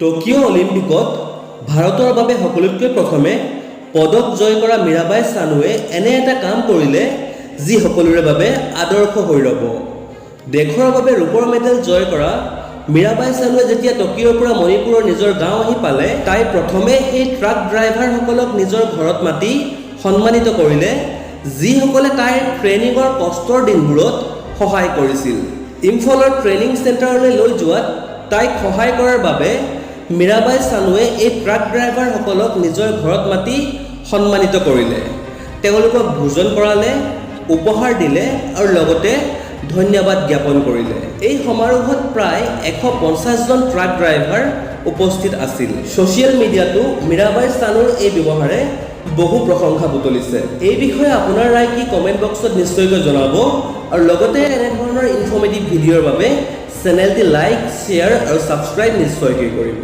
Tokyo' অলিম্পিকত ভাৰতৰ বাবে সকলোতকৈ প্ৰথমে পদক জয় কৰা মীৰাবাই চানুৱে এনে এটা কাম কৰিলে যি সকলোৰে বাবে আদৰ্শ হৈ ৰ'ব। দেশৰ বাবে ৰূপৰ মেডেল জয় কৰা মীৰাবাই চানুৱে যেতিয়া টকিঅ'ৰ পৰা মণিপুৰৰ নিজৰ গাঁও আহি পালে, তাই প্ৰথমে সেই ট্ৰাক ড্ৰাইভাৰসকলক নিজৰ ঘৰত মাতি সন্মানিত কৰিলে, যিসকলে তাইৰ ট্ৰেইনিঙৰ কষ্টৰ দিনবোৰত সহায় কৰিছিল। ইম্ফলৰ ট্ৰেইনিং চেণ্টাৰলৈ লৈ যোৱাত তাইক সহায় কৰাৰ বাবে মীৰাবাই চানুৱে এই ট্ৰাক ড্ৰাইভাৰসকলক নিজৰ ঘৰত মাতি সন্মানিত কৰিলে। তেওঁলোকক ভোজন কৰালে, উপহাৰ দিলে আৰু লগতে ধন্যবাদ জ্ঞাপন কৰিলে। এই সমাৰোহত প্ৰায় 150 জন ট্ৰাক ড্ৰাইভাৰ উপস্থিত আছিল। ছ'চিয়েল মিডিয়াতো মীৰাবাই চানুৰ এই ব্যৱহাৰে বহু প্ৰশংসা বুটলিছে। এই বিষয়ে আপোনাৰ ৰায় কি কমেণ্ট বক্সত নিশ্চয়কৈ জনাব আৰু লগতে এনেধৰণৰ ইনফৰ্মেটিভ ভিডিঅ'ৰ বাবে চেনেলটি লাইক, শ্বেয়াৰ আৰু ছাবস্ক্ৰাইব নিশ্চয়কৈ কৰিব।